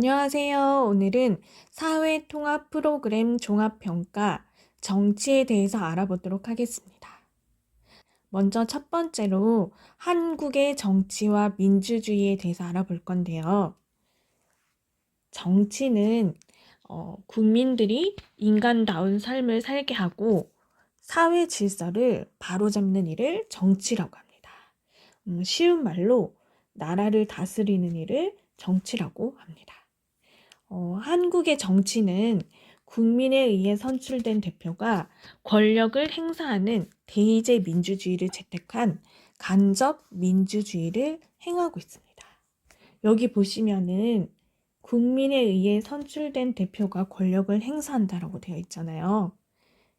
안녕하세요. 오늘은 사회통합 프로그램 종합평가 정치에 대해서 알아보도록 하겠습니다. 먼저 첫 번째로 한국의 정치와 민주주의에 대해서 알아볼 건데요. 정치는 국민들이 인간다운 삶을 살게 하고 사회 질서를 바로잡는 일을 정치라고 합니다. 쉬운 말로 나라를 다스리는 일을 정치라고 합니다. 한국의 정치는 국민에 의해 선출된 대표가 권력을 행사하는 대의제 민주주의를 채택한 간접 민주주의를 행하고 있습니다. 여기 보시면은 국민에 의해 선출된 대표가 권력을 행사한다라고 되어 있잖아요.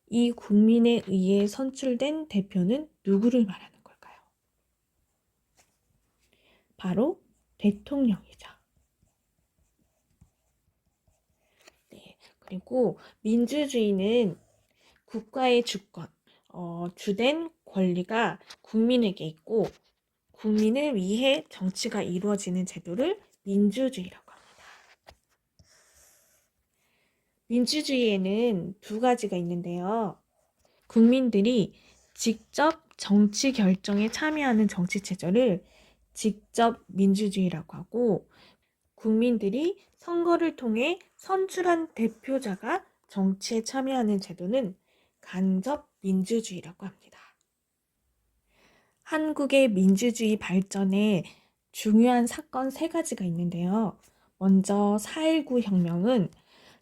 이 국민에 의해 선출된 대표는 누구를 말하는 걸까요? 바로 대통령이죠. 그리고 민주주의는 국가의 주권, 주된 권리가 국민에게 있고 국민을 위해 정치가 이루어지는 제도를 민주주의라고 합니다. 민주주의에는 두 가지가 있는데요. 국민들이 직접 정치 결정에 참여하는 정치 체제를 직접 민주주의라고 하고 국민들이 선거를 통해 선출한 대표자가 정치에 참여하는 제도는 간접 민주주의라고 합니다. 한국의 민주주의 발전에 중요한 사건 세 가지가 있는데요. 먼저 4.19 혁명은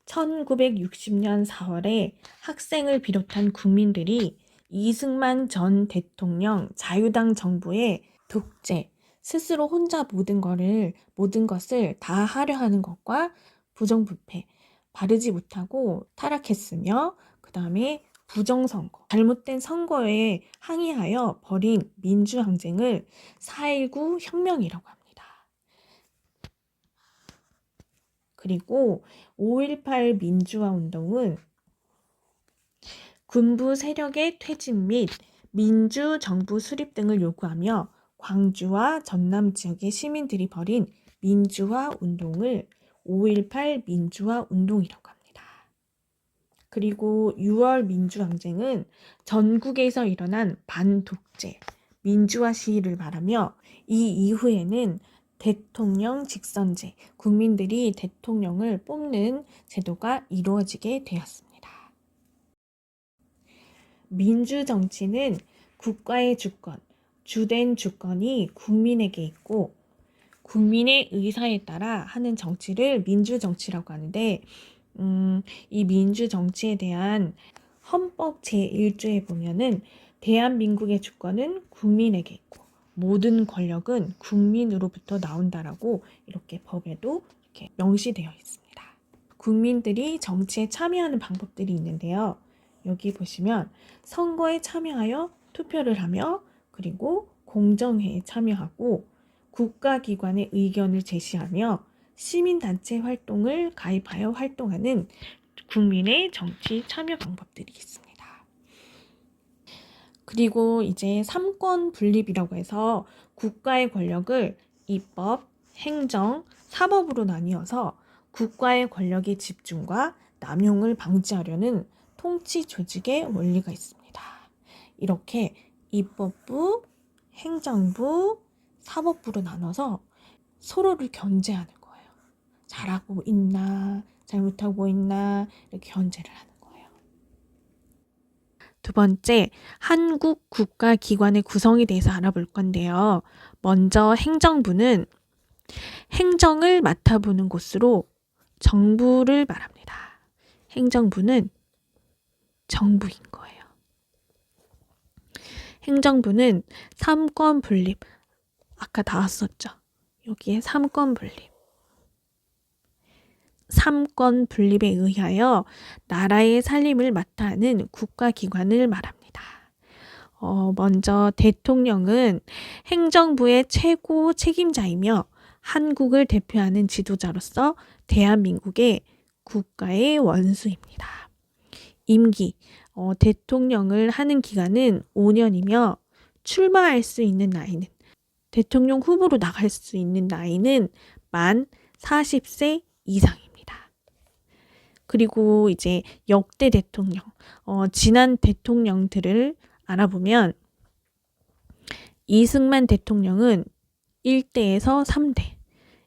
1960년 4월에 학생을 비롯한 국민들이 이승만 전 대통령 자유당 정부의 독재, 스스로 혼자 모든 것을 다 하려 하는 것과 부정부패, 바르지 못하고 타락했으며 그 다음에 부정선거, 잘못된 선거에 항의하여 벌인 민주항쟁을 4.19 혁명이라고 합니다. 그리고 5.18 민주화 운동은 군부 세력의 퇴진 및 민주정부 수립 등을 요구하며 광주와 전남 지역의 시민들이 벌인 민주화 운동을 5.18 민주화 운동이라고 합니다. 그리고 6월 민주항쟁은 전국에서 일어난 반독재, 민주화 시위를 말하며 이 이후에는 대통령 직선제, 국민들이 대통령을 뽑는 제도가 이루어지게 되었습니다. 민주정치는 국가의 주권, 주된 주권이 국민에게 있고 국민의 의사에 따라 하는 정치를 민주정치라고 하는데 이 민주정치에 대한 헌법 제1조에 보면은 대한민국의 주권은 국민에게 있고 모든 권력은 국민으로부터 나온다라고 이렇게 법에도 이렇게 명시되어 있습니다. 국민들이 정치에 참여하는 방법들이 있는데요. 여기 보시면 선거에 참여하여 투표를 하며 그리고 공정회에 참여하고 국가기관의 의견을 제시하며 시민단체 활동을 가입하여 활동하는 국민의 정치 참여 방법들이 있습니다. 그리고 이제 삼권 분립이라고 해서 국가의 권력을 입법, 행정, 사법으로 나뉘어서 국가의 권력의 집중과 남용을 방지하려는 통치 조직의 원리가 있습니다. 이렇게 입법부, 행정부, 사법부로 나눠서 서로를 견제하는 거예요. 잘하고 있나, 잘못하고 있나 이렇게 견제를 하는 거예요. 두 번째, 한국 국가기관의 구성에 대해서 알아볼 건데요. 먼저 행정부는 행정을 맡아보는 곳으로 정부를 말합니다. 행정부는 정부인 거예요. 행정부는 삼권 분립, 아까 나왔었죠. 여기에 삼권 분립. 삼권 분립에 의하여 나라의 살림을 맡아 하는 국가기관을 말합니다. 먼저 대통령은 행정부의 최고 책임자이며 한국을 대표하는 지도자로서 대한민국의 국가의 원수입니다. 임기, 대통령을 하는 기간은 5년이며 출마할 수 있는 나이는 대통령 후보로 나갈 수 있는 나이는 만 40세 이상입니다. 그리고 이제 역대 대통령, 지난 대통령들을 알아보면 이승만 대통령은 1대에서 3대,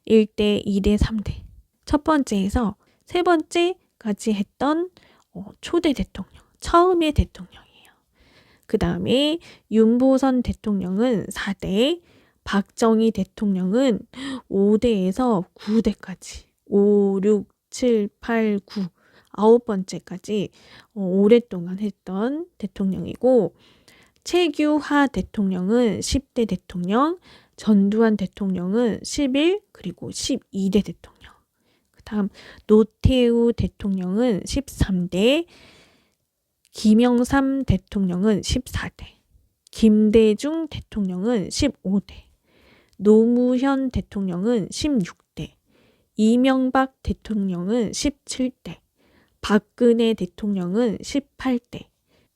1대, 2대, 3대. 첫 번째에서 세 번째까지 했던 초대 대통령, 처음의 대통령이에요. 그 다음에 윤보선 대통령은 4대, 박정희 대통령은 5대에서 9대까지, 5, 6, 7, 8, 9, 9번째까지 오랫동안 했던 대통령이고, 최규하 대통령은 10대 대통령, 전두환 대통령은 11, 그리고 12대 대통령. 그 다음 노태우 대통령은 13대, 김영삼 대통령은 14대, 김대중 대통령은 15대, 노무현 대통령은 16대, 이명박 대통령은 17대, 박근혜 대통령은 18대,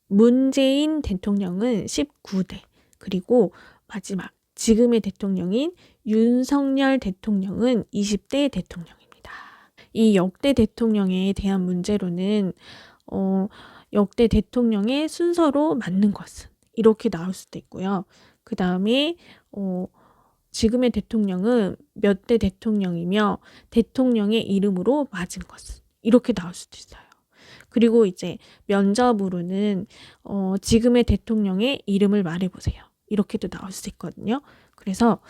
문재인 대통령은 19대, 그리고 마지막 지금의 대통령인 윤석열 대통령은 20대 대통령입니다. 이 역대 대통령에 대한 문제로는 역대 대통령의 순서로 맞는 것은 이렇게 나올 수도 있고요. 그 다음에 지금의 대통령은 몇 대 대통령이며 대통령의 이름으로 맞은 것은 이렇게 나올 수도 있어요. 그리고 이제 면접으로는 지금의 대통령의 이름을 말해보세요. 이렇게도 나올 수 있거든요. 그래서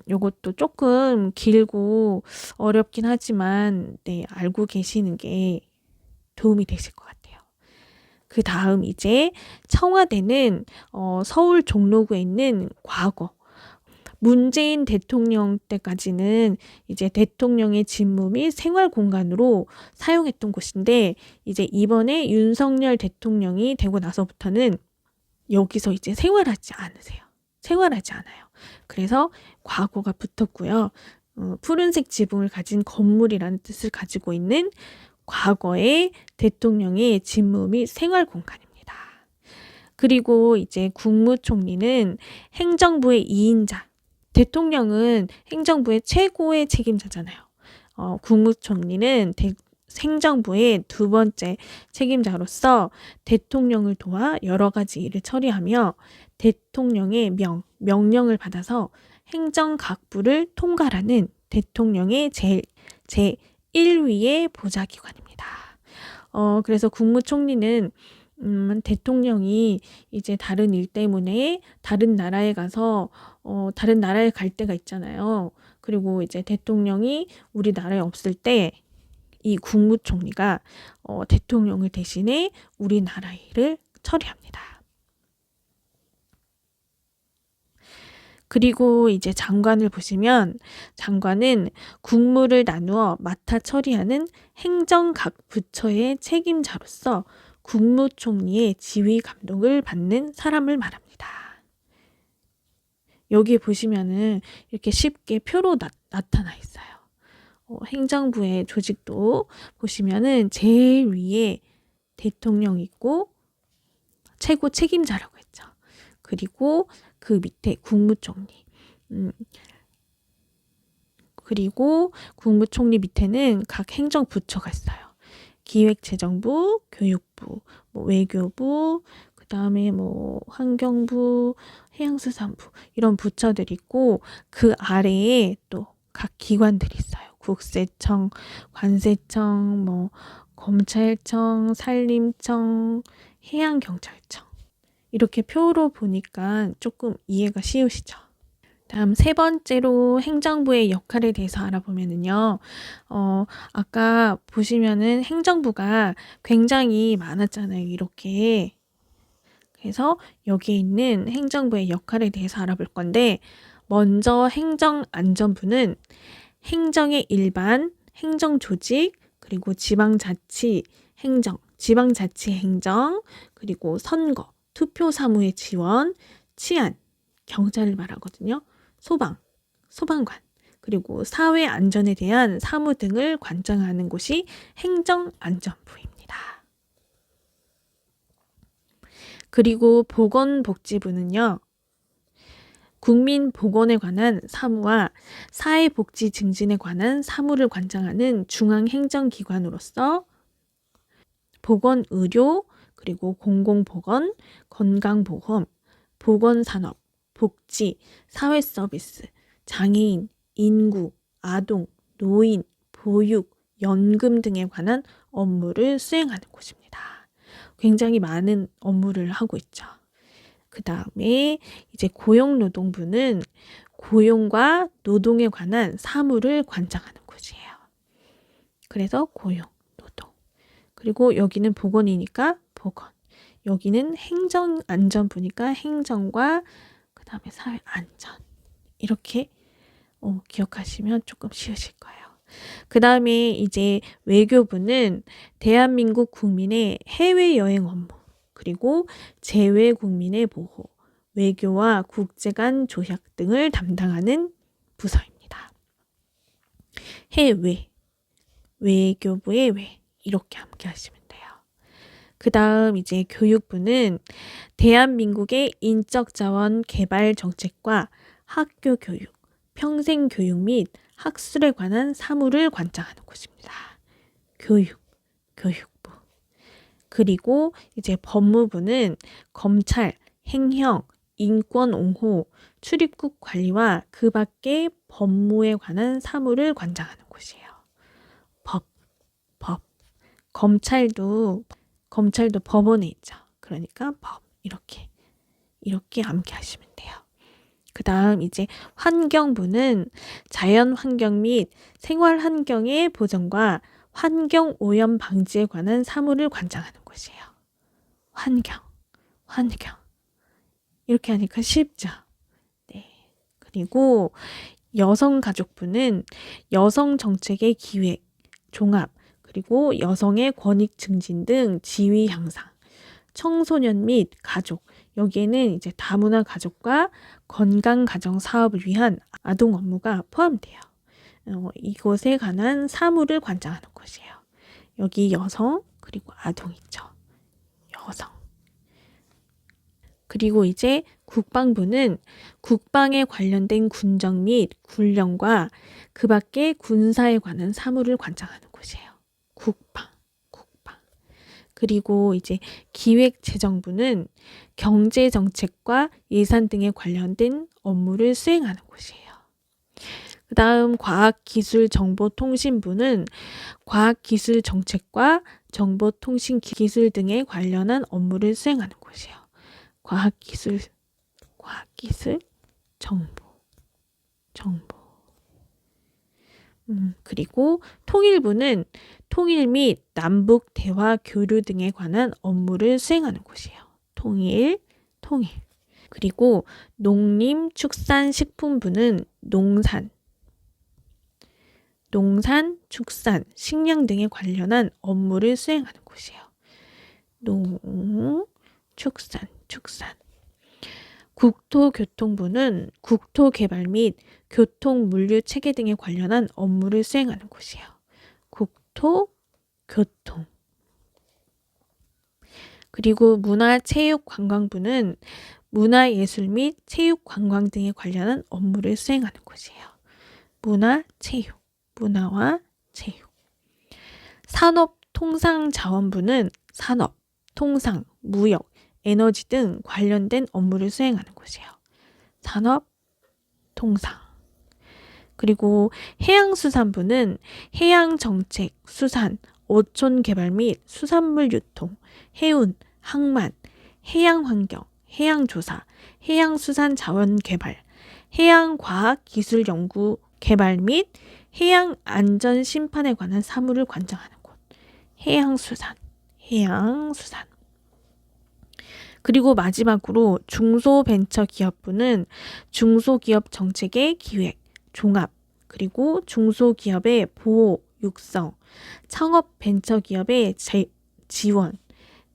요것도 조금 길고 어렵긴 하지만 네, 알고 계시는 게 도움이 되실 것 같아요. 그 다음 이제 청와대는 서울 종로구에 있는 과거 문재인 대통령 때까지는 이제 대통령의 직무 및 생활 공간으로 사용했던 곳인데 이제 이번에 윤석열 대통령이 되고 나서부터는 여기서 이제 생활하지 않아요. 그래서 과거가 붙었고요. 푸른색 지붕을 가진 건물이라는 뜻을 가지고 있는 과거의 대통령의 직무 및 생활 공간입니다. 그리고 이제 국무총리는 행정부의 2인자, 대통령은 행정부의 최고의 책임자잖아요. 국무총리는 행정부의 두 번째 책임자로서 대통령을 도와 여러 가지 일을 처리하며 대통령의 명령을 받아서 행정 각부를 통괄하는 대통령의 제1위의 보좌기관입니다. 그래서 국무총리는 대통령이 이제 다른 일 때문에 다른 나라에 가서 다른 나라에 갈 때가 있잖아요. 그리고 이제 대통령이 우리나라에 없을 때 이 국무총리가 대통령을 대신해 우리나라 일을 처리합니다. 그리고 이제 장관을 보시면 장관은 국무를 나누어 맡아 처리하는 행정 각 부처의 책임자로서 국무총리의 지휘 감독을 받는 사람을 말합니다. 여기에 보시면은 이렇게 쉽게 표로 나타나 있어요. 행정부의 조직도 보시면은 제일 위에 대통령 있고 최고 책임자라고 했죠. 그리고 그 밑에 국무총리. 그리고 국무총리 밑에는 각 행정부처가 있어요. 기획재정부, 교육부, 외교부, 그 다음에 환경부, 해양수산부 이런 부처들이 있고 그 아래에 또 각 기관들이 있어요. 국세청, 관세청, 검찰청, 산림청, 해양경찰청. 이렇게 표로 보니까 조금 이해가 쉬우시죠? 다음 세 번째로 행정부의 역할에 대해서 알아보면은요. 아까 보시면은 행정부가 굉장히 많았잖아요. 이렇게. 그래서 여기에 있는 행정부의 역할에 대해서 알아볼 건데 먼저 행정안전부는 행정의 일반, 행정조직, 그리고 지방자치 행정, 지방자치 행정, 그리고 선거, 투표 사무의 지원, 치안, 경찰을 말하거든요. 소방관, 그리고 사회 안전에 대한 사무 등을 관장하는 곳이 행정안전부입니다. 그리고 보건복지부는요. 국민보건에 관한 사무와 사회복지 증진에 관한 사무를 관장하는 중앙행정기관으로서 보건의료, 그리고 공공보건, 건강보험, 보건산업, 복지, 사회서비스, 장애인, 인구, 아동, 노인, 보육, 연금 등에 관한 업무를 수행하는 곳입니다. 굉장히 많은 업무를 하고 있죠. 그 다음에 이제 고용노동부는 고용과 노동에 관한 사무를 관장하는 곳이에요. 그래서 고용, 노동. 그리고 여기는 보건이니까 보건. 여기는 행정안전부니까 행정과 그 다음에 사회안전. 이렇게 기억하시면 조금 쉬우실 거예요. 그 다음에 이제 외교부는 대한민국 국민의 해외여행 업무, 그리고 재외 국민의 보호, 외교와 국제 간 조약 등을 담당하는 부서입니다. 해외, 외교부의 외, 이렇게 함께 하시면 돼요. 그 다음 이제 교육부는 대한민국의 인적 자원 개발 정책과 학교 교육, 평생 교육 및 학술에 관한 사무를 관장하는 곳입니다. 교육부. 그리고 이제 법무부는 검찰, 행형, 인권 옹호, 출입국 관리와 그 밖의 법무에 관한 사무를 관장하는 곳이에요. 법. 검찰도 법원에 있죠. 그러니까 법. 이렇게 암기하시면 돼요. 그 다음 이제 환경부는 자연 환경 및 생활 환경의 보전과 환경 오염 방지에 관한 사무를 관장하는 곳이에요. 환경. 이렇게 하니까 쉽죠? 네. 그리고 여성가족부는 여성 정책의 기획, 종합, 그리고 여성의 권익 증진 등 지위 향상, 청소년 및 가족, 여기에는 이제 다문화 가족과 건강 가정 사업을 위한 아동 업무가 포함돼요. 이것에 관한 사무를 관장하는 곳이에요. 여기 여성, 그리고 아동 있죠. 여성. 그리고 이제 국방부는 국방에 관련된 군정 및 군령과 그 밖의 군사에 관한 사무를 관장하는 곳이에요. 국방. 그리고 이제 기획재정부는 경제정책과 예산 등에 관련된 업무를 수행하는 곳이에요. 그 다음 과학기술정보통신부는 과학기술정책과 정보통신기술 등에 관련한 업무를 수행하는 곳이에요. 과학기술, 정보. 그리고 통일부는 통일 및 남북 대화 교류 등에 관한 업무를 수행하는 곳이에요. 통일. 그리고 농림축산식품부는 농산, 축산, 식량 등에 관련한 업무를 수행하는 곳이에요. 축산. 국토교통부는 국토개발 및 교통물류체계 등에 관련한 업무를 수행하는 곳이에요. 국토교통. 그리고 문화체육관광부는 문화예술 및 체육관광 등에 관련한 업무를 수행하는 곳이에요. 문화와 체육. 산업통상자원부는 산업, 통상, 무역, 에너지 등 관련된 업무를 수행하는 곳이에요. 산업, 통상. 그리고 해양수산부는 해양정책, 수산, 어촌개발 및 수산물 유통, 해운, 항만, 해양환경, 해양조사, 해양수산자원개발, 해양과학기술연구개발 및 해양안전심판에 관한 사무를 관장하는 곳. 해양수산. 그리고 마지막으로 중소벤처기업부는 중소기업 정책의 기획, 종합, 그리고 중소기업의 보호, 육성, 창업벤처기업의 지원,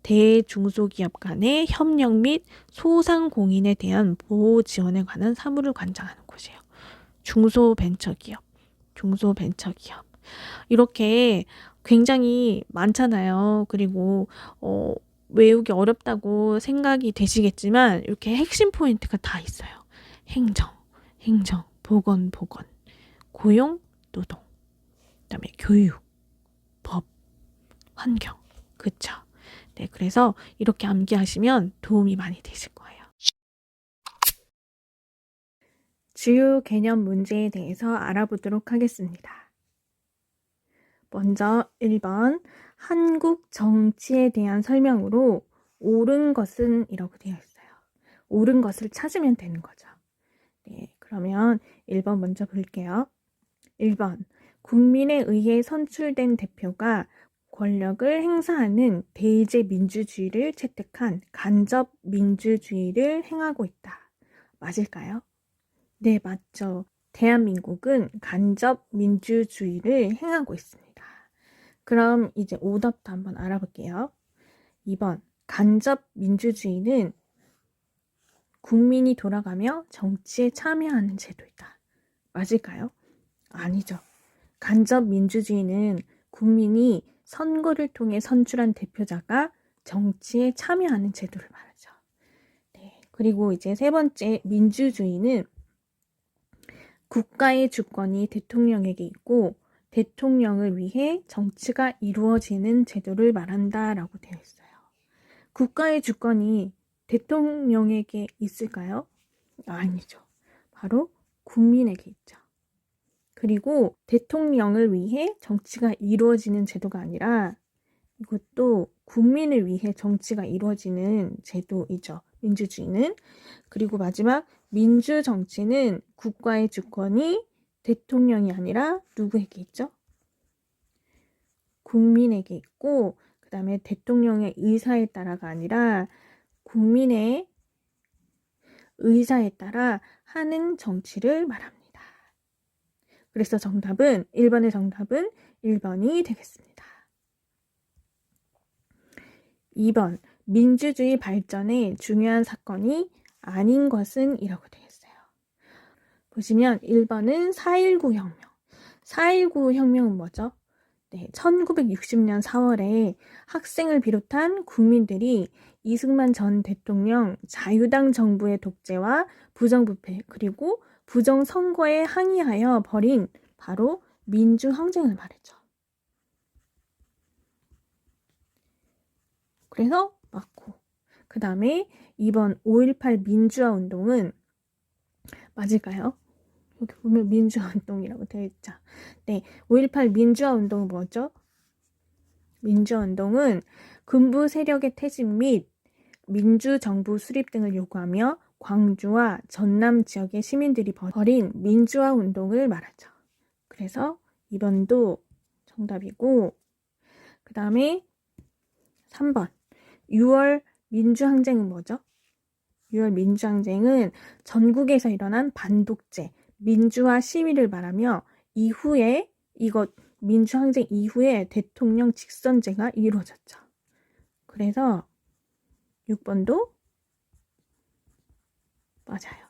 대중소기업 간의 협력 및 소상공인에 대한 보호 지원에 관한 사무를 관장하는 곳이에요. 중소벤처기업. 이렇게 굉장히 많잖아요. 그리고 외우기 어렵다고 생각이 되시겠지만 이렇게 핵심 포인트가 다 있어요. 행정, 보건, 고용, 노동, 그다음에 교육, 법, 환경. 그쵸? 네, 그래서 이렇게 암기하시면 도움이 많이 되실 거예요. 주요 개념 문제에 대해서 알아보도록 하겠습니다. 먼저 1번 한국 정치에 대한 설명으로 옳은 것은 이라고 되어 있어요. 옳은 것을 찾으면 되는 거죠. 네, 그러면 1번 먼저 볼게요. 1번 국민에 의해 선출된 대표가 권력을 행사하는 대의제 민주주의를 채택한 간접 민주주의를 행하고 있다. 맞을까요? 네, 맞죠. 대한민국은 간접 민주주의를 행하고 있습니다. 그럼 이제 오답도 한번 알아볼게요. 2번 간접 민주주의는 국민이 돌아가며 정치에 참여하는 제도이다. 맞을까요? 아니죠. 간접 민주주의는 국민이 선거를 통해 선출한 대표자가 정치에 참여하는 제도를 말하죠. 네. 그리고 이제 세 번째 민주주의는 국가의 주권이 대통령에게 있고 대통령을 위해 정치가 이루어지는 제도를 말한다라고 되어 있어요. 국가의 주권이 대통령에게 있을까요? 아니죠. 바로 국민에게 있죠. 그리고 대통령을 위해 정치가 이루어지는 제도가 아니라 이것도 국민을 위해 정치가 이루어지는 제도이죠. 민주주의는. 그리고 마지막 민주정치는 국가의 주권이 대통령이 아니라 누구에게 있죠? 국민에게 있고 그 다음에 대통령의 의사에 따라가 아니라 국민의 의사에 따라 하는 정치를 말합니다. 그래서 정답은 1번의 정답은 1번이 되겠습니다. 2번 민주주의 발전의 중요한 사건이 아닌 것은 이라고 되어 있어요. 보시면 1번은 4.19 혁명. 4.19 혁명은 뭐죠? 네, 1960년 4월에 학생을 비롯한 국민들이 이승만 전 대통령 자유당 정부의 독재와 부정부패 그리고 부정선거에 항의하여 벌인 바로 민주항쟁을 말했죠. 그래서 맞고 그 다음에 2번 5.18 민주화 운동은 맞을까요? 여기 보면 민주화 운동이라고 되어 있죠. 네, 5.18 민주화 운동은 뭐죠? 민주화 운동은 군부 세력의 퇴직 및 민주정부 수립 등을 요구하며 광주와 전남 지역의 시민들이 벌인 민주화 운동을 말하죠. 그래서 2번도 정답이고 그 다음에 3번 6월 민주항쟁은 뭐죠? 6월 민주항쟁은 전국에서 일어난 반독재, 민주화 시위를 말하며 이후에 민주항쟁 이후에 대통령 직선제가 이루어졌죠. 그래서 6번도 맞아요.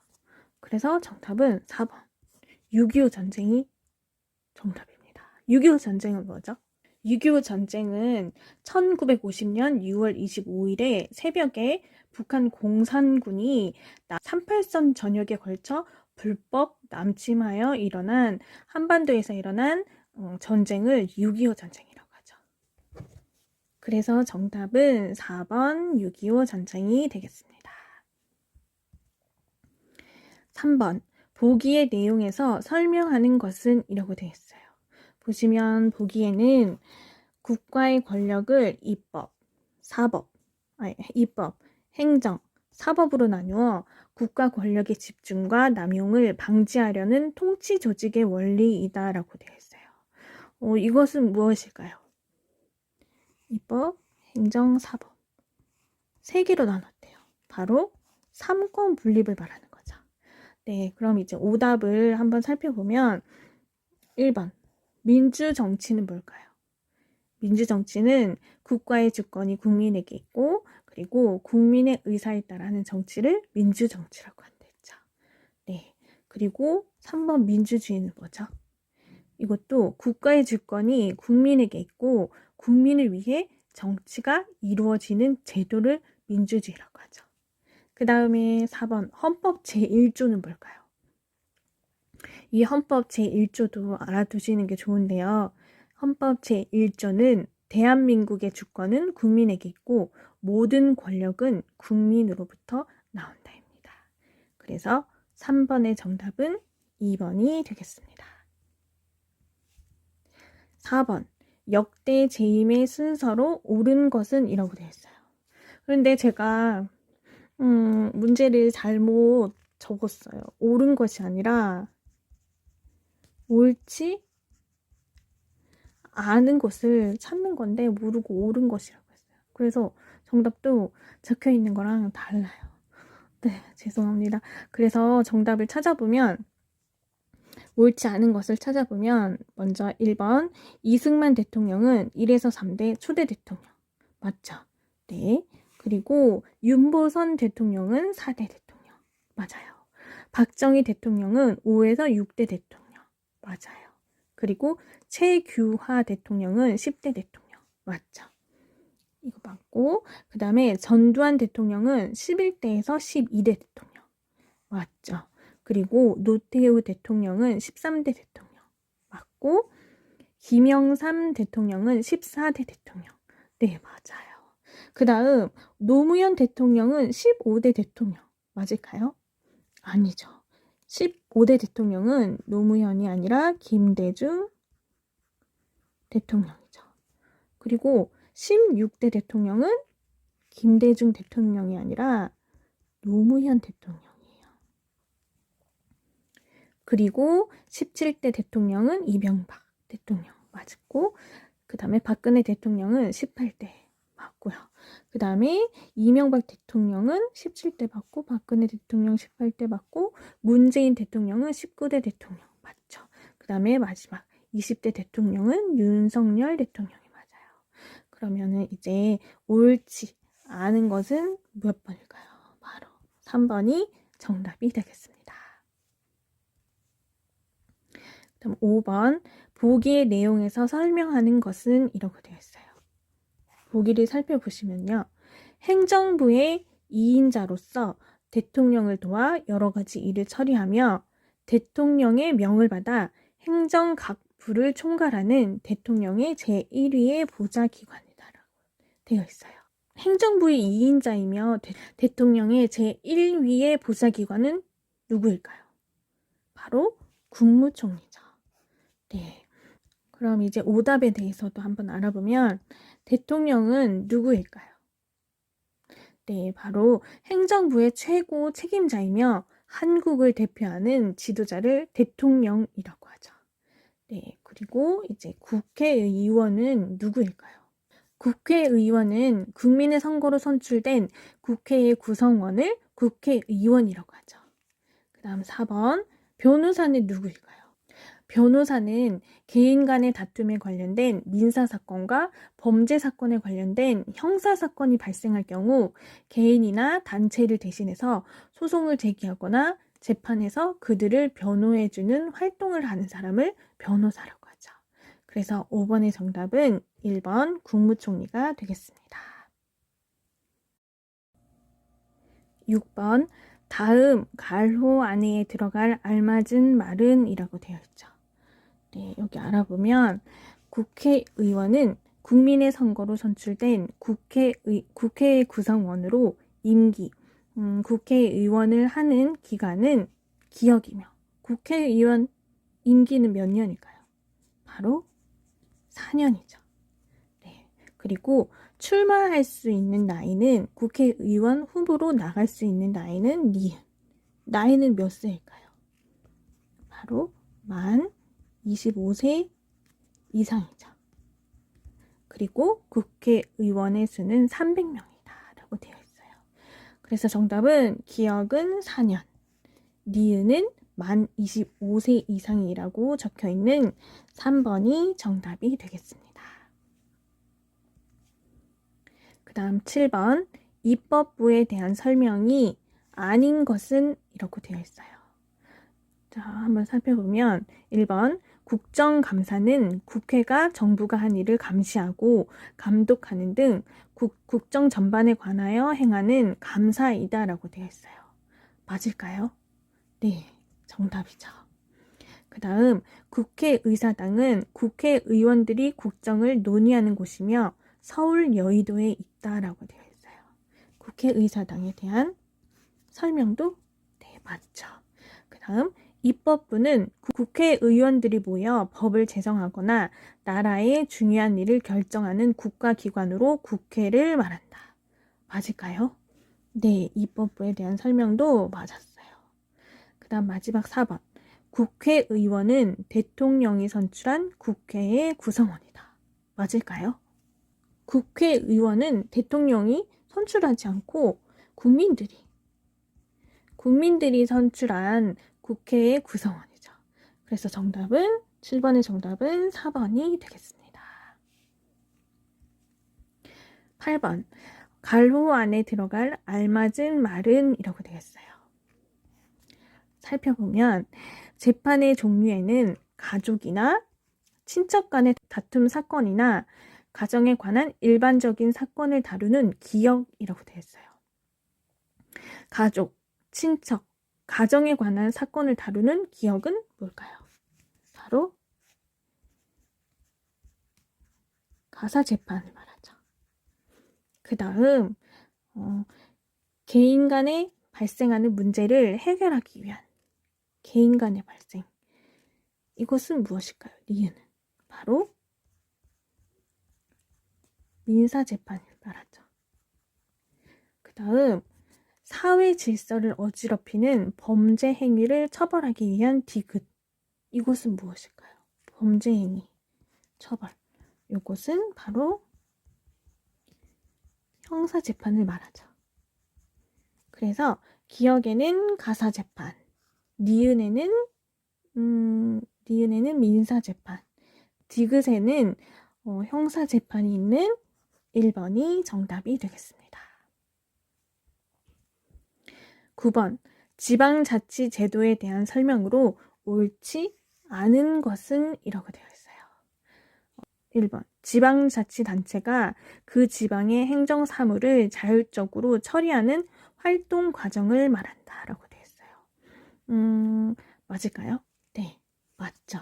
그래서 정답은 4번. 6.25 전쟁이 정답입니다. 6.25 전쟁은 뭐죠? 6.25 전쟁은 1950년 6월 25일에 새벽에 북한 공산군이 38선 전역에 걸쳐 불법 남침하여 일어난 한반도에서 일어난 전쟁을 6.25 전쟁이라고 하죠. 그래서 정답은 4번 6.25 전쟁이 되겠습니다. 3번 보기의 내용에서 설명하는 것은 이라고 되어 있어요. 보시면 보기에는 국가의 권력을 입법, 행정, 사법으로 나누어 국가 권력의 집중과 남용을 방지하려는 통치 조직의 원리이다라고 되어 있어요. 이것은 무엇일까요? 입법, 행정, 사법. 세 개로 나눴대요. 바로 삼권 분립을 말하는 거죠. 네, 그럼 이제 오답을 한번 살펴보면 1번 민주정치는 뭘까요? 민주정치는 국가의 주권이 국민에게 있고 그리고 국민의 의사에 따라 하는 정치를 민주정치라고 한다 했죠. 네, 그리고 3번 민주주의는 뭐죠? 이것도 국가의 주권이 국민에게 있고 국민을 위해 정치가 이루어지는 제도를 민주주의라고 하죠. 그 다음에 4번 헌법 제1조는 뭘까요? 이 헌법 제1조도 알아두시는 게 좋은데요. 헌법 제1조는 대한민국의 주권은 국민에게 있고 모든 권력은 국민으로부터 나온다입니다. 그래서 3번의 정답은 2번이 되겠습니다. 4번 역대 재임의 순서로 옳은 것은 이라고 되어 있어요. 그런데 제가 문제를 잘못 적었어요. 옳은 것이 아니라 옳지 않은 것을 찾는 건데 모르고 옳은 것이라고 했어요. 그래서 정답도 적혀 있는 거랑 달라요. 네, 죄송합니다. 그래서 정답을 찾아보면 옳지 않은 것을 찾아보면 먼저 1번 이승만 대통령은 1에서 3대 초대 대통령. 맞죠? 네. 그리고 윤보선 대통령은 4대 대통령. 맞아요. 박정희 대통령은 5에서 6대 대통령. 맞아요. 그리고 최규하 대통령은 10대 대통령. 맞죠? 이거 맞고 그 다음에 전두환 대통령은 11대에서 12대 대통령. 맞죠? 그리고 노태우 대통령은 13대 대통령. 맞고 김영삼 대통령은 14대 대통령. 네, 맞아요. 그 다음 노무현 대통령은 15대 대통령. 맞을까요? 아니죠. 15대 대통령은 노무현이 아니라 김대중 대통령이죠. 그리고 16대 대통령은 김대중 대통령이 아니라 노무현 대통령이에요. 그리고 17대 대통령은 이명박 대통령 맞고 그 다음에 박근혜 대통령은 18대 맞고요. 그 다음에 이명박 대통령은 17대 맞고 박근혜 대통령 18대 맞고 문재인 대통령은 19대 대통령 맞죠. 그 다음에 마지막 20대 대통령은 윤석열 대통령이 맞아요. 그러면은 이제 옳지 않은 것은 몇 번일까요? 바로 3번이 정답이 되겠습니다. 그럼 5번 보기의 내용에서 설명하는 것은 이라고 되어 있어요. 보기를 살펴보시면요. 행정부의 2인자로서 대통령을 도와 여러 가지 일을 처리하며 대통령의 명을 받아 행정 각 부를 총괄하는 대통령의 제1위의 보좌기관이다라고 되어 있어요. 행정부의 2인자이며 대통령의 제1위의 보좌기관은 누구일까요? 바로 국무총리죠. 네. 그럼 이제 오답에 대해서도 한번 알아보면 대통령은 누구일까요? 네, 바로 행정부의 최고 책임자이며 한국을 대표하는 지도자를 대통령이라고 하죠. 네, 그리고 이제 국회의원은 누구일까요? 국회의원은 국민의 선거로 선출된 국회의 구성원을 국회의원이라고 하죠. 그 다음 4번 변호사는 누구일까요? 변호사는 개인 간의 다툼에 관련된 민사사건과 범죄사건에 관련된 형사사건이 발생할 경우 개인이나 단체를 대신해서 소송을 제기하거나 재판에서 그들을 변호해주는 활동을 하는 사람을 변호사라고 하죠. 그래서 5번의 정답은 1번 국무총리가 되겠습니다. 6번 다음 갈호 안에 들어갈 알맞은 말은 이라고 되어 있죠. 네, 여기 알아보면 국회의원은 국민의 선거로 선출된 국회의 구성원으로 임기, 국회의원을 하는 기간은 기역이며 국회의원 임기는 몇 년일까요? 바로 4년이죠. 네, 그리고 출마할 수 있는 나이는 국회의원 후보로 나갈 수 있는 나이는 니은. 나이는 몇 세일까요? 바로 만 25세 이상이죠. 그리고 국회의원의 수는 300명이다 라고 되어 있어요. 그래서 정답은 기역은 4년, 니은은 만 25세 이상이라고 적혀있는 3번이 정답이 되겠습니다. 그 다음 7번 입법부에 대한 설명이 아닌 것은 이라고 되어 있어요. 자, 한번 살펴보면 1번 국정감사는 국회가 정부가 한 일을 감시하고 감독하는 등 국정 전반에 관하여 행하는 감사이다라고 되어 있어요. 맞을까요? 네, 정답이죠. 그 다음 국회의사당은 국회의원들이 국정을 논의하는 곳이며 서울 여의도에 있다라고 되어 있어요. 국회의사당에 대한 설명도 네, 맞죠. 그 다음 입법부는 국회의원들이 모여 법을 제정하거나 나라의 중요한 일을 결정하는 국가기관으로 국회를 말한다. 맞을까요? 네, 입법부에 대한 설명도 맞았어요. 그 다음 마지막 4번. 국회의원은 대통령이 선출한 국회의 구성원이다. 맞을까요? 국회의원은 대통령이 선출하지 않고 국민들이 선출한 국회의 구성원이죠. 그래서 7번의 정답은 4번이 되겠습니다. 8번. 갈호 안에 들어갈 알맞은 말은 이라고 되겠어요. 살펴보면 재판의 종류에는 가족이나 친척 간의 다툼 사건이나 가정에 관한 일반적인 사건을 다루는 기역이라고 되어 있어요. 가족, 친척, 가정에 관한 사건을 다루는 기역은 뭘까요? 바로 가사재판을 말하죠. 그 다음 개인 간에 발생하는 문제를 해결하기 위한 개인 간의 발생. 이것은 무엇일까요? 니은은 바로 민사재판을 말하죠. 그 다음 사회 질서를 어지럽히는 범죄 행위를 처벌하기 위한 디귿. 이것은 무엇일까요? 범죄 행위, 처벌. 이것은 바로 형사재판을 말하죠. 그래서 기역에는 가사재판, 니은에는 민사재판, 디귿에는 형사재판이 있는 1번이 정답이 되겠습니다. 9번. 지방자치제도에 대한 설명으로 옳지 않은 것은 이라고 되어 있어요. 1번. 지방자치단체가 그 지방의 행정사무를 자율적으로 처리하는 활동 과정을 말한다 라고 되어 있어요. 맞을까요? 네, 맞죠.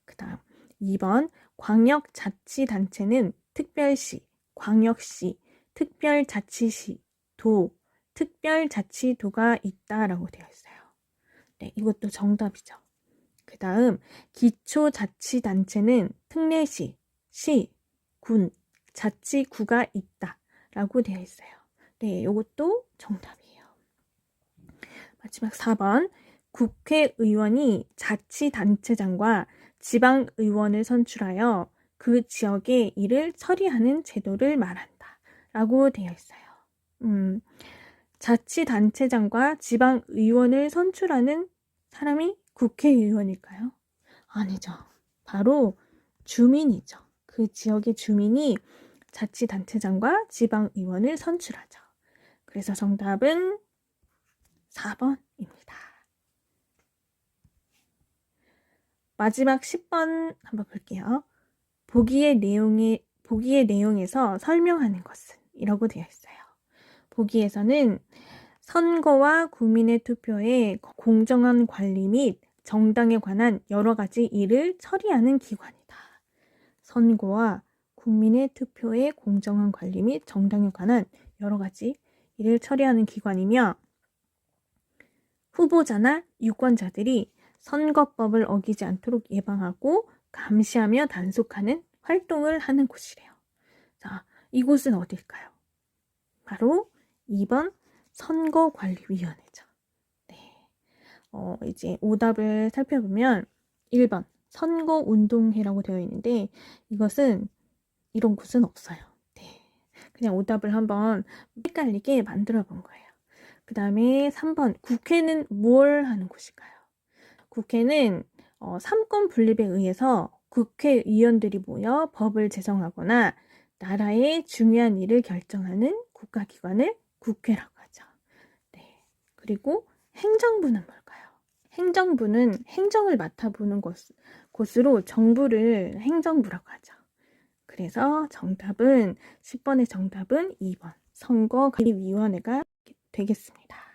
그 다음 2번. 광역자치단체는 특별시, 광역시, 특별자치시, 특별자치도가 있다라고 되어 있어요. 네, 이것도 정답이죠. 그 다음 기초자치단체는 특례시, 시, 군, 자치구가 있다라고 되어 있어요. 네, 이것도 정답이에요. 마지막 4번. 국회의원이 자치단체장과 지방의원을 선출하여 그 지역의 일을 처리하는 제도를 말한다 라고 되어 있어요. 자치단체장과 지방의원을 선출하는 사람이 국회의원일까요? 아니죠. 바로 주민이죠. 그 지역의 주민이 자치단체장과 지방의원을 선출하죠. 그래서 정답은 4번입니다. 마지막 10번 한번 볼게요. 보기의 내용에서 설명하는 것은 이라고 되어 있어요. 보기에서는 선거와 국민의 투표의 공정한 관리 및 정당에 관한 여러 가지 일을 처리하는 기관이다. 선거와 국민의 투표의 공정한 관리 및 정당에 관한 여러 가지 일을 처리하는 기관이며 후보자나 유권자들이 선거법을 어기지 않도록 예방하고 감시하며 단속하는 활동을 하는 곳이래요. 자, 이곳은 어딜까요? 바로 2번 선거관리위원회죠. 네. 이제 오답을 살펴보면 1번 선거운동회라고 되어 있는데 이것은 이런 곳은 없어요. 네. 그냥 오답을 한번 헷갈리게 만들어 본 거예요. 그 다음에 3번 국회는 뭘 하는 곳일까요? 국회는 삼권 분립에 의해서 국회의원들이 모여 법을 제정하거나 나라의 중요한 일을 결정하는 국가기관을 국회라고 하죠. 네. 그리고 행정부는 뭘까요? 행정부는 행정을 맡아보는 곳으로 정부를 행정부라고 하죠. 그래서 10번의 정답은 2번 선거관리위원회가 되겠습니다.